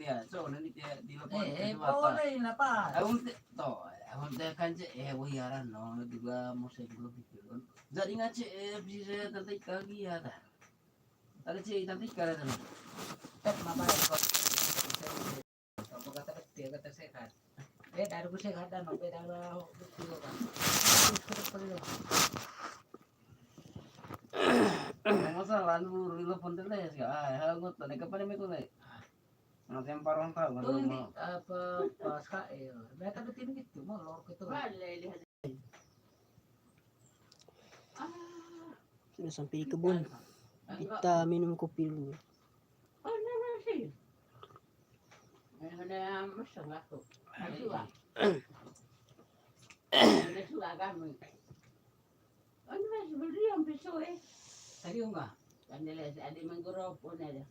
dia. So nanti dia di lapor. Boleh lah Pak. Ahun teh kan wiaran no juga musik dulu gitu kan. Jadi ngace bisa nanti kagi ya dah. Ada nanti kala dah. Mama kok. Kamu kata dia kata sehat. Dari sehat dan beda lah. Masalah lu rilo pun teh ya. Hal ngut tadi kapan mi kulai. Nanti yang parang tahu Tuh ini apa pas KL. Mereka betin gitu mau lor gitu. Sudah sampai di kebun. Kita minum kopi dulu. Ada masalah tuh. Ada suka kami. Masih beli yang pisau Tadi enggak. Kan ada menggorok pun ada.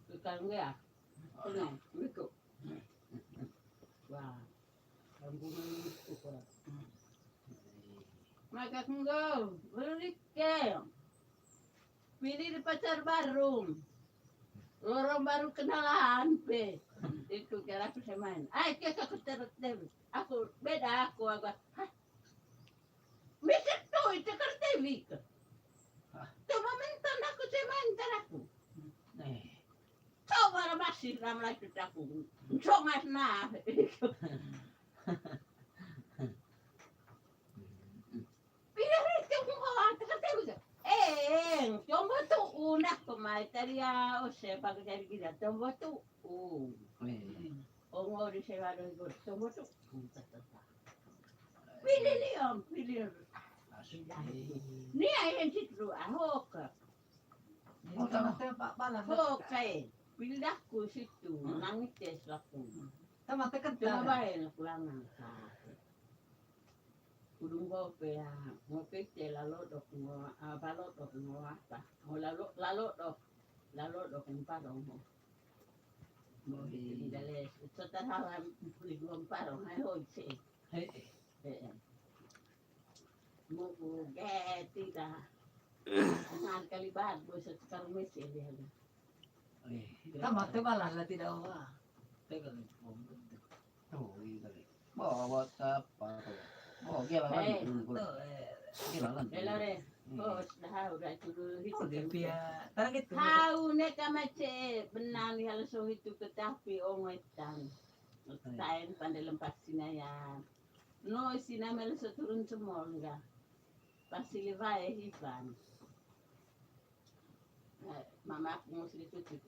Bukan enggak. Pernah, begitu. Wah, kampung itu kok. Maka enggak, beli pilih di pacar baru. Orang baru kenalan pe. Itu kira aku semain. Aku terus aku beda aku. Hah? Bisa tuh itu kertevik. Cuma mentan aku semain aku. Coba masih ramai aku. Cuma nah. Pilih itu kok kertevik. Coba tuh unak pemain tadi ya, siapa kerja di kita, coba tuh, mau di sewa dulu, coba tuh, pilih nih om, pilih, nih ayam citu, ahok, Pak Balas. ahok pilih aku situ, nangis tes aku, Sama tekan coba bayar pulang Kudung kopi ya, ngopi teh lalu dok balot dok apa, lalu dok parong mau di dalam setelah beli dua parong ayo sih, mau get tidak, ngan kali bad bos sekarang masih dia. Sama teh Balas lah tidak apa. Tegal. Oh iya kali. Bawa apa? Oh gila kan. Gila kan. Belare, bos dah udah dulu itu Dia tarang gitu. tahu nek mace benar hal so itu ketapi ongetan. Tain pandai lempas sinaya. No sina mel so turun semua enggak. Pasti levai hiban. Mama aku mesti tutup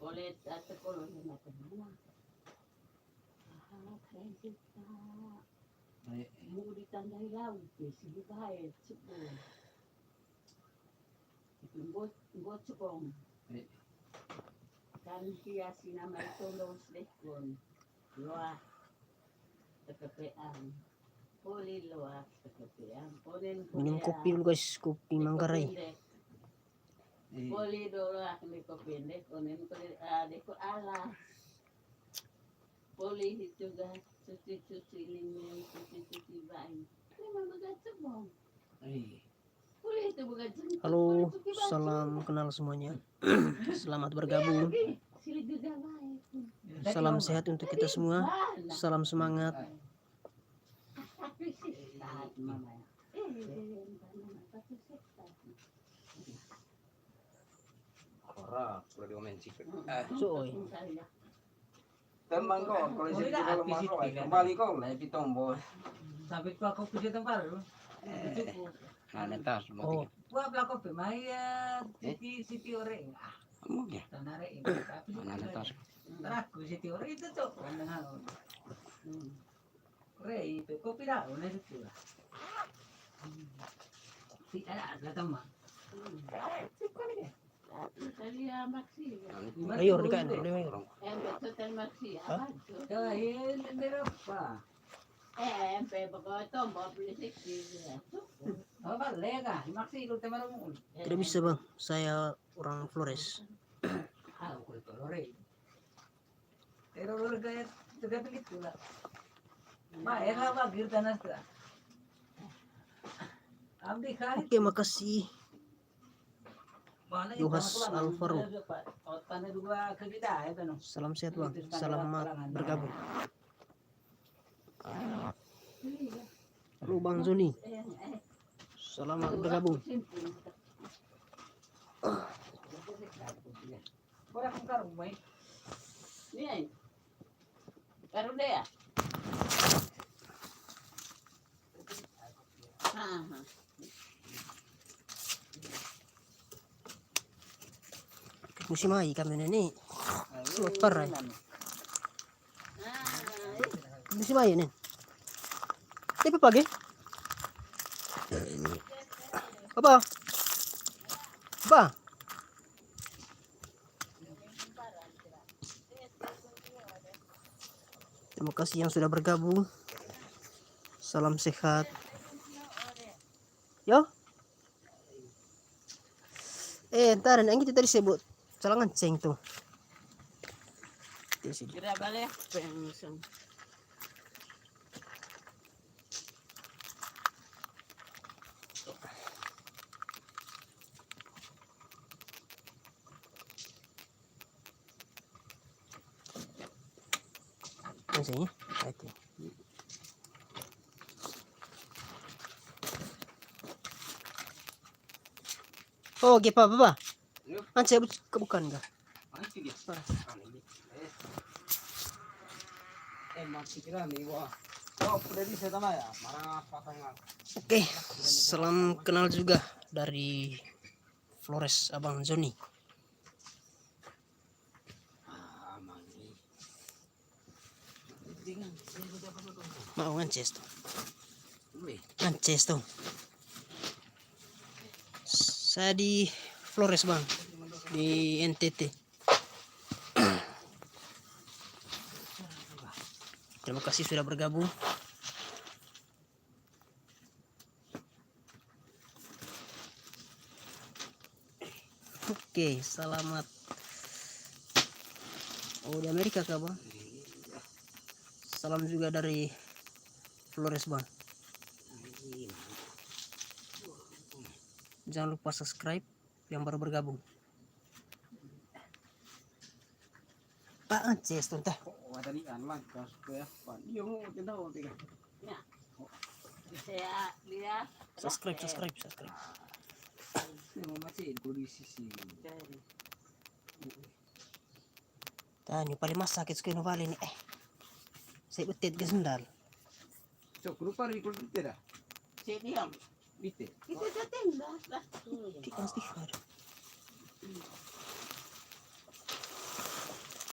oleh atau kolon macam mana. Keren kita. Mau ditandai laut, besi bahaya, cepung. Itu buat cepung. Kan hiasi nama itu dong selekon. Loa, kekepean. Poli loa, kekepean. Minum kopi dulu guys, kopi Manggarai. Poli doa kami kopi dek, konen deko ala. Poli itu guys. Cuci-cuci ini, cuci-cuci bayi. Ini memang cepung. Boleh itu bukan cepung. Halo, salam kenal semuanya. Selamat bergabung. Salam sehat untuk kita semua. Salam semangat. Ora, sudah diomen sikit. Soy. Tembang kau, kalau sih kalau masuk kembali kau lah di tombol. Sampai gua kopi di tempat lu. Nah, tas Oh, Gua beli kopi Maya, Siti Oreng. kamu ya? Tanare ini tapi Mana tas? teraku Siti Oreng itu tuh pandangan. Rei itu kopi dah, udah itu lah. Si ada teman. Saya maksi. ayo rekan, udah. Betul maksi. Kain berapa? Sampai pokoknya tombol beli sikit. Oh, balik ah, maksi itu teman lu. Tidak bisa bang, saya orang Flores. Ah, aku itu lori. Terus gaya juga begitu lah. Bayar lah bagir tanah tu. Ambil kali. Oke, makasih. Yohas Alvaro. Otannya dua kegida itu no. Salam sehat bang, selamat bergabung. Halo Bang Zoni, selamat bergabung. Kurang karung baik. Nih. Baru deh ya. Musim ay kami na ni. Slot paray. Musim ay nin. Di pa pagi? Apa? Apa? Terima kasih yang sudah bergabung. Salam sehat. Yo. Ntar yang kita tadi sebut calangan ceng tuh. Di sini. Kira balik pengen. Yang sini. Oke. Oh, apa apa? Anjay, bukan enggak? Oke, salam kenal juga dari Flores Abang Zoni. Mau ngances tuh. Ngances tuh. Saya di Flores bang, di NTT. Terima kasih sudah bergabung. Oke, selamat. Oh, di Amerika kah bang? Salam juga dari Flores bang. Jangan lupa subscribe yang baru bergabung. Pak Ances tuntah. Saya lihat. Subscribe. Tanya paling mas sakit sekali novali nih. Saya betit ke sendal. Sini yang Bite. kita tenda lah. Di istighfar.